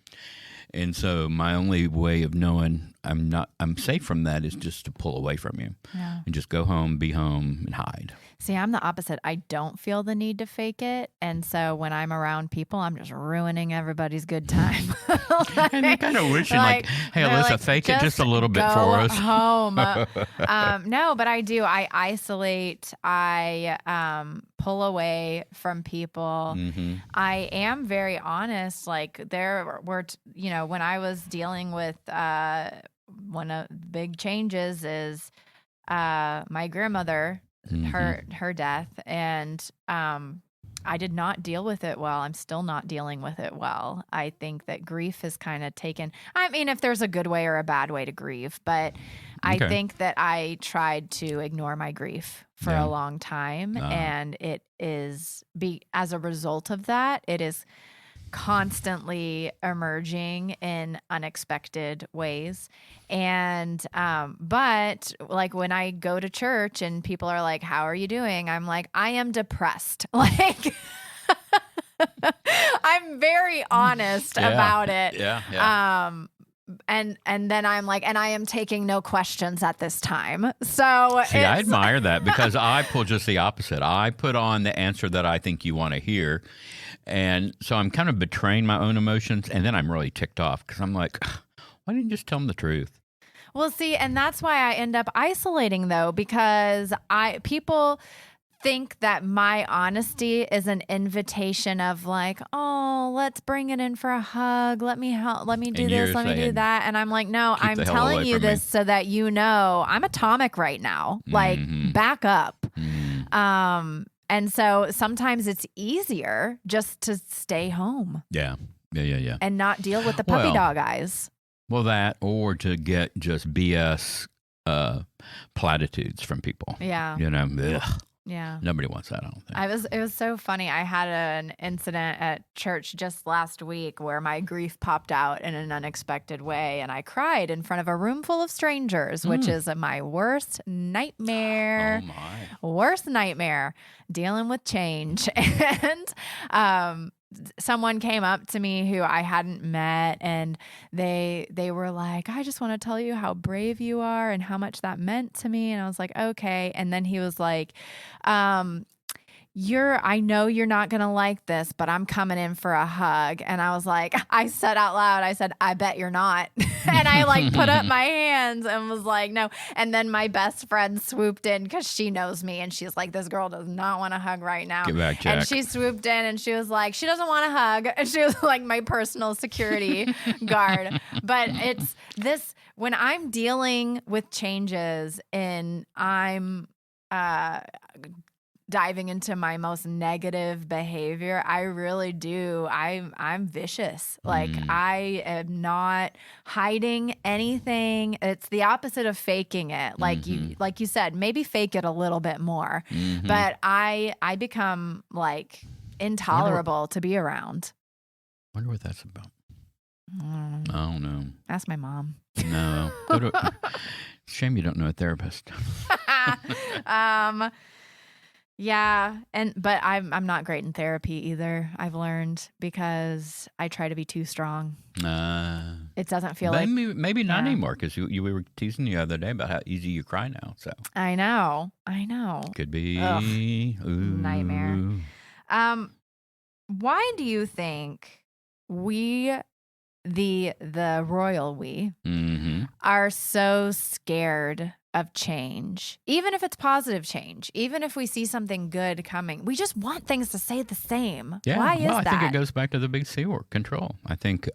And so my only way of knowing I'm safe from that is just to pull away from you and just go home, be home, and hide. See, I'm the opposite. I don't feel the need to fake it. And so when I'm around people, I'm just ruining everybody's good time. And you're kind of wishing hey, Alyssa, fake it just a little bit for us. Home. No, but I do. I isolate. I pull away from people. I am very honest. Like there were, when I was dealing with one of the big changes is my grandmother, her death, and I did not deal with it well. I'm still not dealing with it well. I think that grief has kind of taken, I mean, if there's a good way or a bad way to grieve, but I think that I tried to ignore my grief for a long time. And it is, as a result of that, it is constantly emerging in unexpected ways. And, but like when I go to church and people are like, how are you doing? I'm like, I am depressed. Like, I'm very honest about it. Yeah. And then I'm like, and I am taking no questions at this time. So see, I admire that because I pull just the opposite. I put on the answer that I think you want to hear. And so I'm kind of betraying my own emotions. And then I'm really ticked off because I'm like, why didn't you just tell them the truth? Well, see, and that's why I end up isolating though, because people think that my honesty is an invitation of like, oh, let's bring it in for a hug. Let me help. Let me do this. Let me do that. And I'm like, no, I'm telling you this so that you know I'm atomic right now. Like, back up. And so sometimes it's easier just to stay home. Yeah. And not deal with the puppy dog eyes. Well, that or to get just BS platitudes from people. Yeah. You know, ugh. Yeah. Nobody wants that, I don't think. It was so funny. I had an incident at church just last week where my grief popped out in an unexpected way and I cried in front of a room full of strangers, which is my worst nightmare. Oh my. Worst nightmare, dealing with change. And someone came up to me who I hadn't met and they were like, I just want to tell you how brave you are and how much that meant to me. And I was like, okay. And then he was like, I know you're not going to like this, but I'm coming in for a hug. And I was like, I said out loud, I said, I bet you're not. And I like put up my hands and was like, no. And then my best friend swooped in because she knows me. And she's like, this girl does not want to hug right now. Get back, Jack. And she swooped in and she was like, she doesn't want to hug. And she was like my personal security guard. But it's this, when I'm dealing with changes and I'm, diving into my most negative behavior, I really do. I'm vicious. Like I am not hiding anything. It's the opposite of faking it. Like you said, maybe fake it a little bit more. But I become like intolerable to be around. Wonder what that's about. I don't know. Ask my mom. No. Shame you don't know a therapist. Yeah, but I'm not great in therapy either. I've learned because I try to be too strong. It doesn't feel maybe not anymore because we were teasing the other day about how easy you cry now. So I know. Could be nightmare. Why do you think the royal we are so scared of change, even if it's positive change, even if we see something good coming? We just want things to stay the same. Yeah. Why is that? I think it goes back to the big C word, control. I think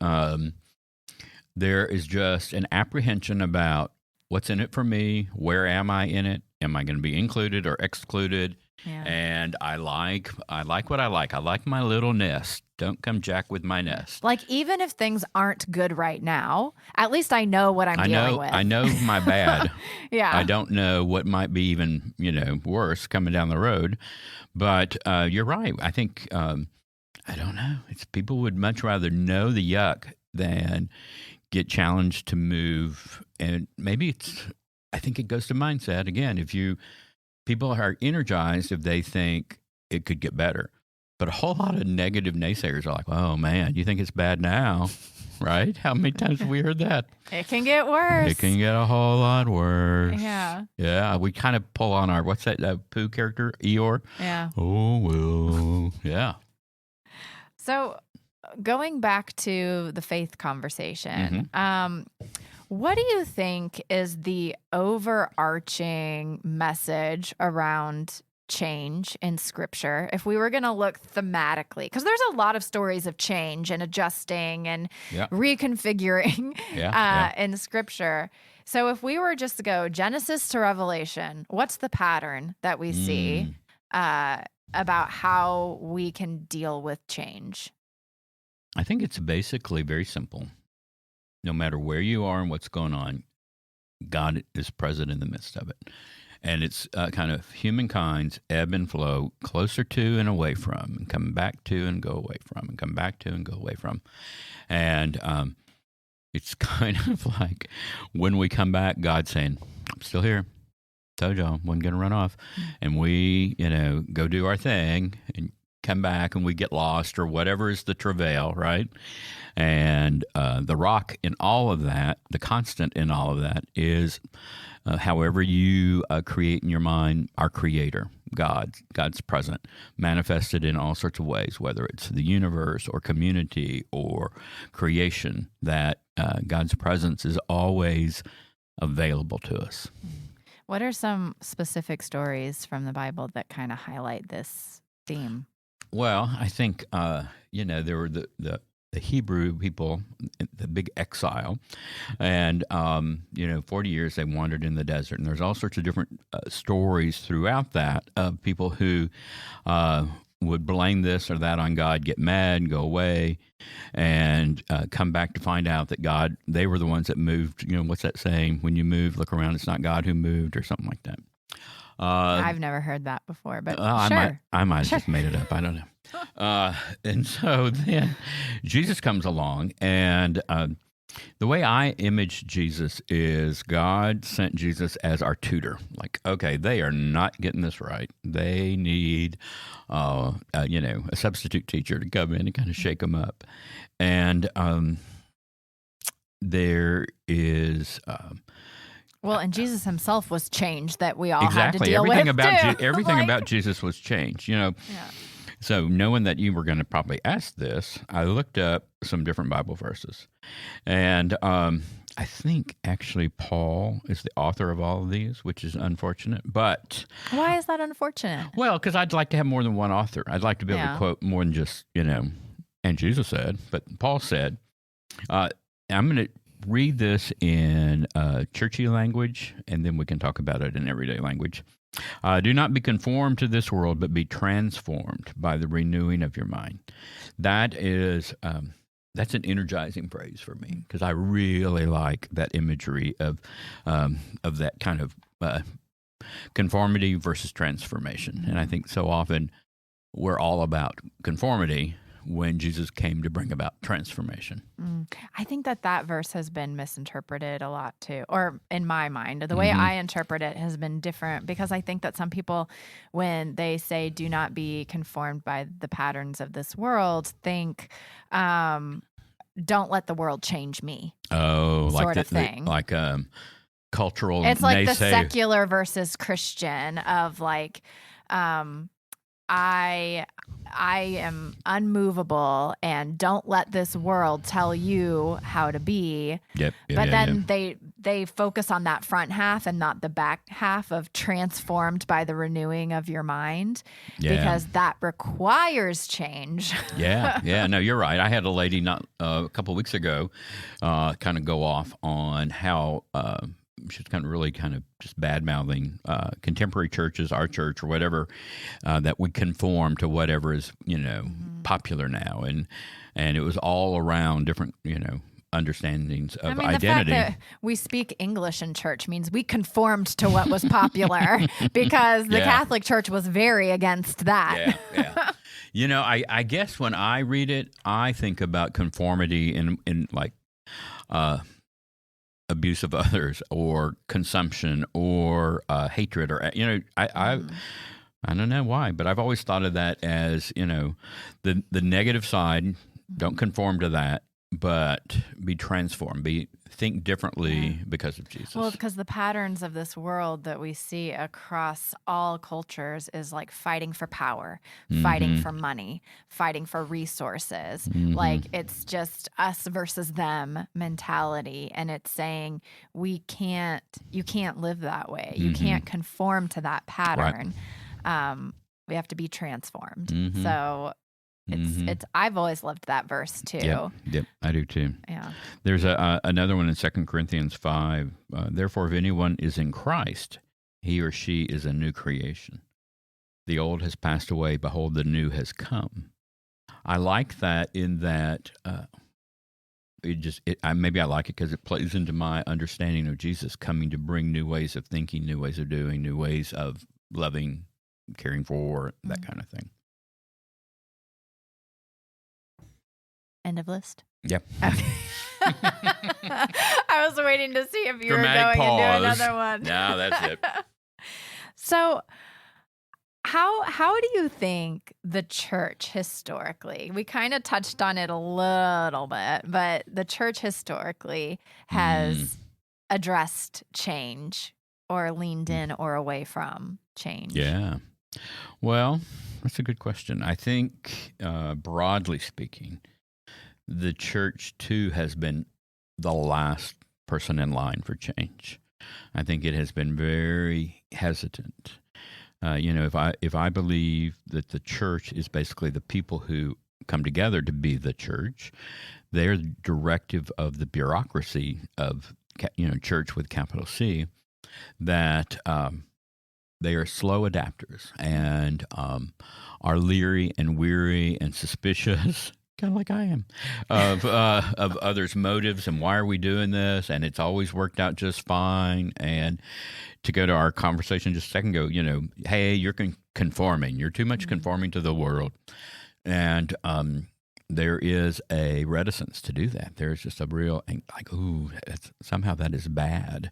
there is just an apprehension about what's in it for me. Where am I in it? Am I going to be included or excluded? Yeah. And I like what I like. I like my little nest. Don't come jack with my nest. Like, even if things aren't good right now, at least I know what I'm dealing with. I know my bad. Yeah. I don't know what might be even, worse coming down the road. But you're right. I think, I don't know. People would much rather know the yuck than get challenged to move. And maybe I think it goes to mindset. Again, people are energized if they think it could get better. But a whole lot of negative naysayers are like, oh, man, you think it's bad now, right? How many times have we heard that? It can get worse. It can get a whole lot worse. Yeah. Yeah, we kind of pull on what's that Pooh character, Eeyore? Yeah. Oh, well, yeah. So going back to the faith conversation, what do you think is the overarching message around change in Scripture? If we were going to look thematically, because there's a lot of stories of change and adjusting and reconfiguring in Scripture. So if we were just to go Genesis to Revelation, what's the pattern that we see about how we can deal with change? I think it's basically very simple. No matter where you are and what's going on, God is present in the midst of it. And it's kind of humankind's ebb and flow, closer to and away from, and come back to and go away from, and come back to and go away from. And it's kind of like when we come back, God saying, I'm still here. Told y'all, wasn't going to run off. And we, go do our thing and come back and we get lost or whatever is the travail, right? And the rock in all of that, the constant in all of that is however you create in your mind our Creator, God's present, manifested in all sorts of ways, whether it's the universe or community or creation, that God's presence is always available to us. What are some specific stories from the Bible that kind of highlight this theme? Well, I think, there were the Hebrew people, the big exile, and 40 years they wandered in the desert, and there's all sorts of different stories throughout that of people who would blame this or that on God, get mad, go away, and come back to find out that they were the ones that moved. What's that saying? When you move, look around, it's not God who moved, or something like that. I've never heard that before, but sure. I might have just made it up. I don't know. And so then Jesus comes along, and the way I image Jesus is God sent Jesus as our tutor. Like, okay, they are not getting this right. They need, a substitute teacher to come in and kind of shake them up. And there is... and Jesus himself was changed that we all exactly. had to deal everything with about too. Everything about Jesus was changed, Yeah. So knowing that you were going to probably ask this, I looked up some different Bible verses. And I think actually Paul is the author of all of these, which is unfortunate. But why is that unfortunate? Well, because I'd like to have more than one author. I'd like to be able to quote more than just, and Jesus said, but Paul said, I'm going to read this in churchy language, and then we can talk about it in everyday language. Do not be conformed to this world, but be transformed by the renewing of your mind. That is, that's an energizing phrase for me, because I really like that imagery of that kind of conformity versus transformation. And I think so often we're all about conformity when Jesus came to bring about transformation. I think that verse has been misinterpreted a lot too, or in my mind, the way I interpret it has been different, because I think that some people, when they say do not be conformed by the patterns of this world, think don't let the world change me. Oh, sort of thing. Like cultural. It's like the secular versus Christian of like, I am unmovable and don't let this world tell you how to be. Yep. But then they focus on that front half and not the back half of transformed by the renewing of your mind, because that requires change. Yeah. No, you're right. I had a lady not a couple of weeks ago kind of go off on how she's kind of just bad-mouthing contemporary churches, our church or whatever, that would conform to whatever is, popular now. And it was all around different, understandings of identity. The fact that we speak English in church means we conformed to what was popular because the Catholic Church was very against that. Yeah. I guess when I read it, I think about conformity in like abuse of others or consumption or hatred or I don't know why, but I've always thought of that as the negative side. Don't conform to that, but be transformed, think differently because of Jesus. Well, because the patterns of this world that we see across all cultures is like fighting for power, fighting for money, fighting for resources. Like it's just us versus them mentality. And it's saying you can't live that way. You can't conform to that pattern. Right. We have to be transformed. So it's I've always loved that verse too. Yep, I do too. Yeah. There's another one in 2 Corinthians 5. Therefore, if anyone is in Christ, he or she is a new creation. The old has passed away. Behold, the new has come. I like that in that maybe I like it because it plays into my understanding of Jesus coming to bring new ways of thinking, new ways of doing, new ways of loving, caring for, that kind of thing. End of list? Yep. Okay. I was waiting to see if you Dramatic were going pause. into another one. No, that's it. So how do you think the church historically, we kind of touched on it a little bit, but the church historically has addressed change or leaned in or away from change? Yeah. Well, that's a good question. I think, broadly speaking, the church, too, has been the last person in line for change. I think it has been very hesitant. If I believe that the church is basically the people who come together to be the church, they're directive of the bureaucracy of, church with capital C, that they are slow adapters and are leery and weary and suspicious, kind of like I am, of others' motives and why are we doing this? And it's always worked out just fine. And to go to our conversation just a second ago, hey, you're conforming. You're too much conforming to the world. And there is a reticence to do that. There's just a real, somehow that is bad.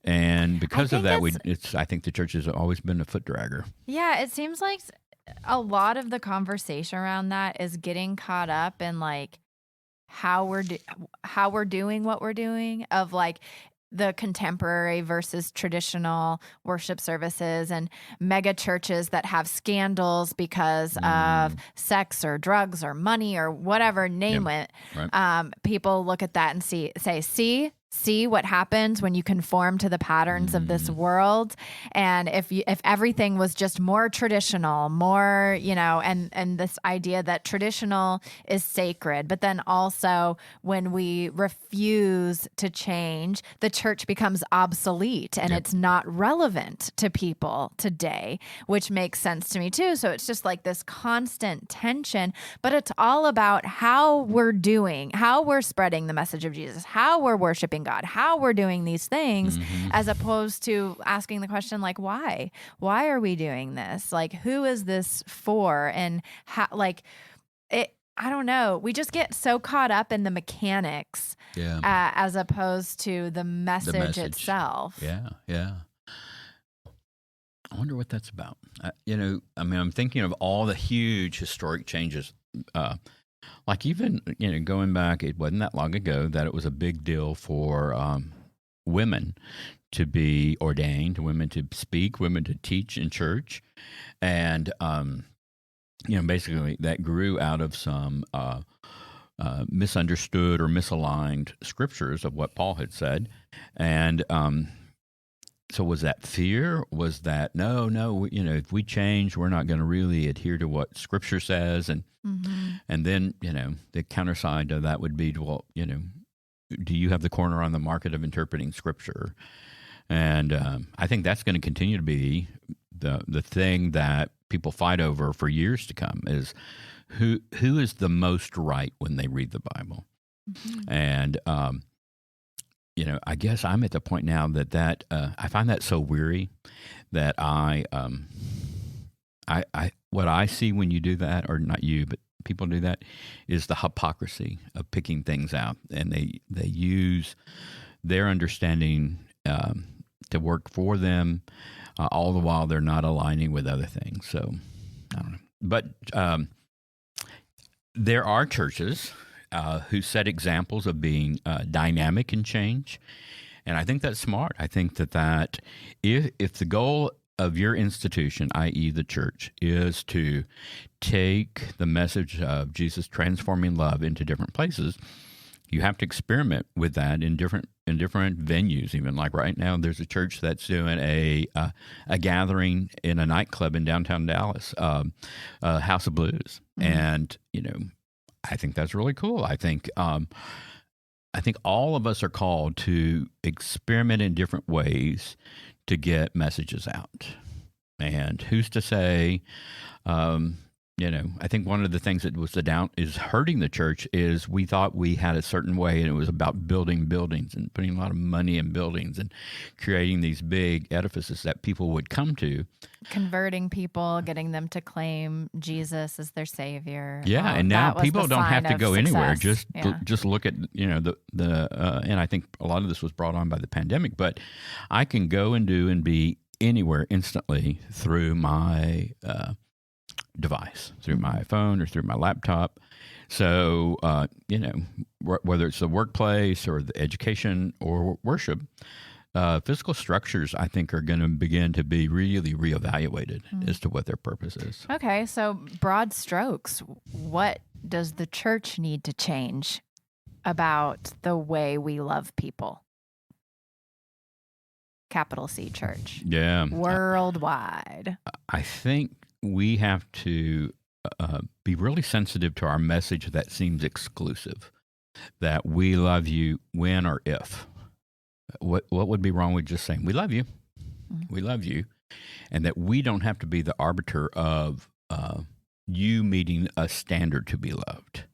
And because of that, I think the church has always been a foot dragger. Yeah, it seems like a lot of the conversation around that is getting caught up in like how we're doing what we're doing, of like the contemporary versus traditional worship services, and mega churches that have scandals because of sex or drugs or money or whatever, name it. Right. People look at that and see what happens when you conform to the patterns of this world. And if everything was just more traditional, more, and this idea that traditional is sacred, but then also when we refuse to change, the church becomes obsolete and it's not relevant to people today, which makes sense to me too. So it's just like this constant tension, but it's all about how we're doing, how we're spreading the message of Jesus, how we're worshiping God, how we're doing these things, as opposed to asking the question, like, why are we doing this? Like, who is this for? And how, like, it, I don't know. We just get so caught up in the mechanics, as opposed to the message itself. Yeah. I wonder what that's about. I'm thinking of all the huge historic changes, like even, going back, it wasn't that long ago that it was a big deal for women to be ordained, women to speak, women to teach in church. And, basically that grew out of some misunderstood or misaligned scriptures of what Paul had said. And so was that fear? Was that, no, if we change, we're not going to really adhere to what Scripture says? And then, the counterside to that would be, well, do you have the corner on the market of interpreting Scripture? And I think that's going to continue to be the thing that people fight over for years to come, is who is the most right when they read the Bible. And I guess I'm at the point now that I find that so weary that I what I see when you do that, or not you, but people do that, is the hypocrisy of picking things out, and they use their understanding to work for them, all the while they're not aligning with other things. So I don't know, but there are churches who set examples of being dynamic in change. And I think that's smart. I think that if the goal of your institution, i.e. the church, is to take the message of Jesus transforming love into different places, you have to experiment with that in different venues. Even like right now, there's a church that's doing a gathering in a nightclub in downtown Dallas, House of Blues. And, I think that's really cool. I think all of us are called to experiment in different ways to get messages out. And who's to say, I think one of the things that was is hurting the church is we thought we had a certain way, and it was about building buildings and putting a lot of money in buildings and creating these big edifices that people would come to. Converting people, getting them to claim Jesus as their savior. Yeah, and now people don't have to go anywhere. Just look at and I think a lot of this was brought on by the pandemic. But I can go and do and be anywhere instantly through my device, through my phone or through my laptop. So, whether it's the workplace or the education or worship, physical structures, I think, are going to begin to be really reevaluated as to what their purpose is. Okay, so broad strokes, what does the church need to change about the way we love people? Capital C Church. Yeah. Worldwide. I think we have to be really sensitive to our message that seems exclusive, that we love you when or if. What would be wrong with just saying, we love you, we love you, and that we don't have to be the arbiter of you meeting a standard to be loved.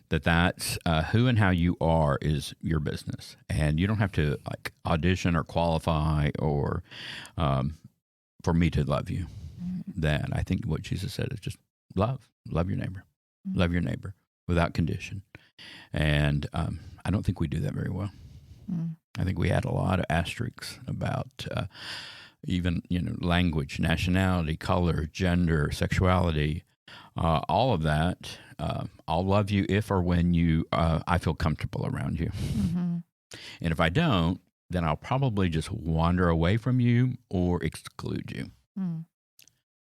That's who and how you are is your business, and you don't have to audition or qualify or for me to love you. That I think what Jesus said is just love your neighbor, love your neighbor without condition. And I don't think we do that very well. I think we add a lot of asterisks about even language, nationality, color, gender, sexuality, all of that. I'll love you if or when I feel comfortable around you. And if I don't, then I'll probably just wander away from you or exclude you.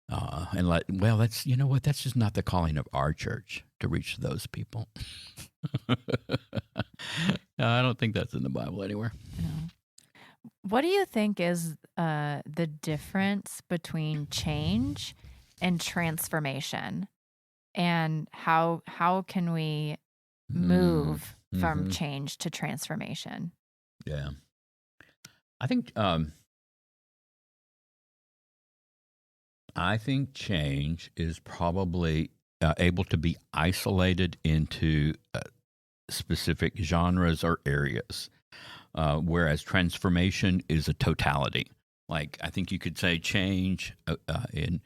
And that's that's just not the calling of our church to reach those people. I don't think that's in the Bible anywhere. No. What do you think is the difference between change and transformation, and how can we move from change to transformation? Yeah, I think change is probably able to be isolated into specific genres or areas, whereas transformation is a totality. Like, I think you could say change in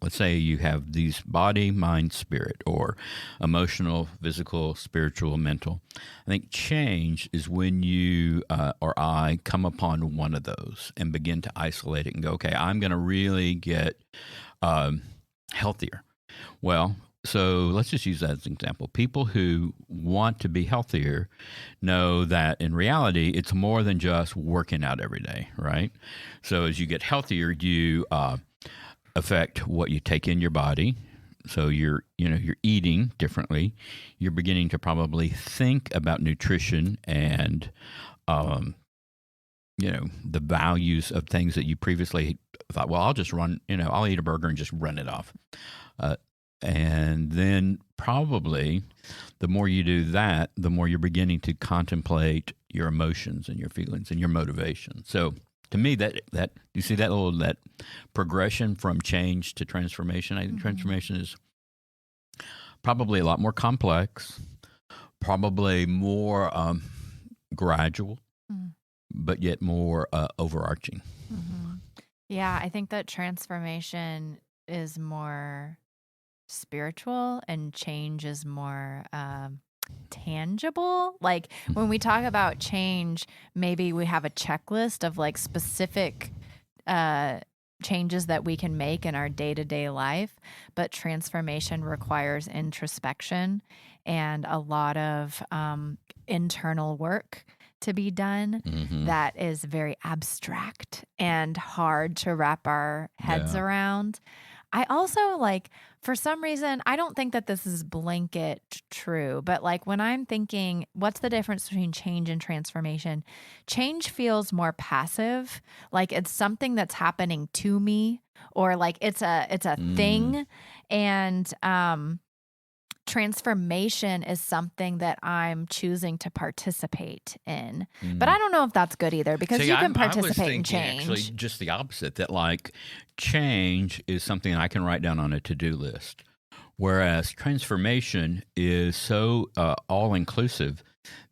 let's say you have these body, mind, spirit, or emotional, physical, spiritual, mental. I think change is when you or I come upon one of those and begin to isolate it and go, okay, I'm going to really get healthier. Well, so let's just use that as an example. People who want to be healthier know that in reality, it's more than just working out every day, right? So as you get healthier, you affect what you take in your body. So you're eating differently. You're beginning to probably think about nutrition and, the values of things that you previously thought, well, I'll just I'll eat a burger and just run it off. And then probably the more you do that, the more you're beginning to contemplate your emotions and your feelings and your motivation. So to me, that you see that progression from change to transformation. I think transformation is probably a lot more complex, probably more gradual, but yet more overarching. Yeah, I think that transformation is more spiritual and change is more tangible. Like when we talk about change, maybe we have a checklist of like specific changes that we can make in our day-to-day life, but transformation requires introspection and a lot of internal work to be done that is very abstract and hard to wrap our heads around. I also for some reason, I don't think that this is blanket true, but when I'm thinking, what's the difference between change and transformation? Change feels more passive, like it's something that's happening to me, or it's a thing. And transformation is something that I'm choosing to participate in. But I don't know if that's good either, because you can participate in change. Actually, just the opposite, that like change is something I can write down on a to-do list, whereas transformation is so all-inclusive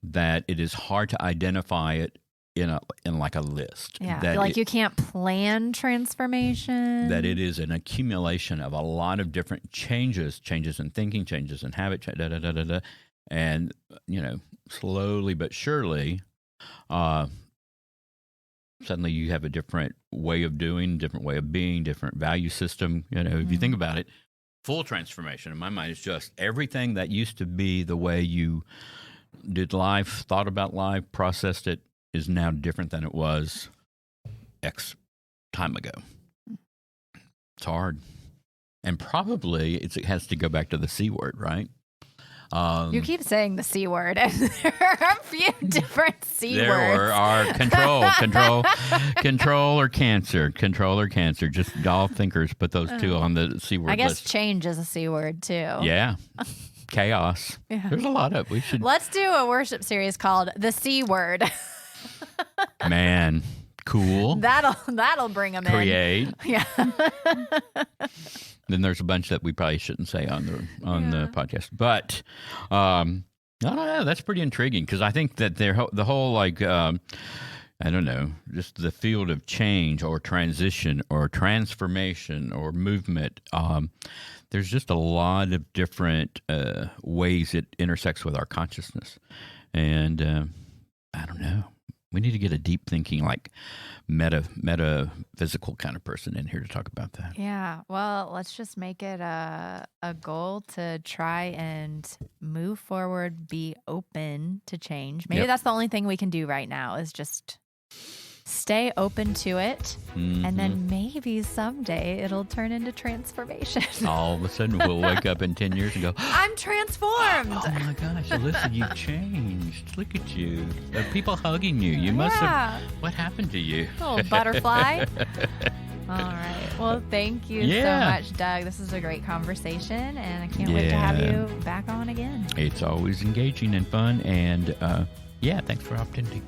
that it is hard to identify it in like a list. Yeah, like you can't plan transformation. That it is an accumulation of a lot of different changes in thinking, changes in habit, and slowly but surely, suddenly you have a different way of doing, different way of being, different value system. If you think about it, full transformation in my mind is just everything that used to be the way you did life, thought about life, processed it, is now different than it was X time ago. It's hard. And probably it has to go back to the C word, right? You keep saying the C word, and there are a few different C words. There are control or cancer. Just all thinkers put those two on the C word list. I guess change is a C word too. Yeah. Chaos. Yeah. There's a lot of. Let's do a worship series called The C Word. Man, cool. That'll bring them Create. in. Yeah. Then there's a bunch that we probably shouldn't say on the podcast, but I don't know. That's pretty intriguing, because I think that the whole I don't know, just the field of change or transition or transformation or movement. There's just a lot of different ways it intersects with our consciousness, and I don't know. We need to get a deep thinking, like metaphysical kind of person in here to talk about that. Yeah. Well, let's just make it a goal to try and move forward, be open to change. Maybe that's the only thing we can do right now, is just stay open to it. And then maybe someday it'll turn into transformation. All of a sudden we'll wake up in 10 years and go, I'm transformed. Oh my gosh, Alyssa, you've changed. Look at you. There are people hugging you. You must have, what happened to you? Oh, butterfly. All right. Well, thank you so much, Doug. This is a great conversation, and I can't wait to have you back on again. It's always engaging and fun, and thanks for the opportunity.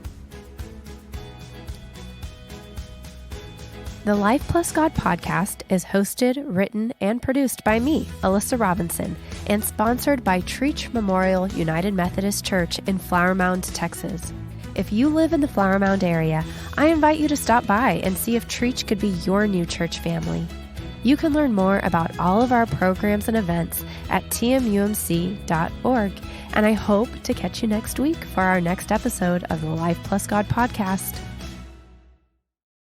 The Life Plus God podcast is hosted, written, and produced by me, Alyssa Robinson, and sponsored by Treach Memorial United Methodist Church in Flower Mound, Texas. If you live in the Flower Mound area, I invite you to stop by and see if Treach could be your new church family. You can learn more about all of our programs and events at tmumc.org, and I hope to catch you next week for our next episode of the Life Plus God podcast.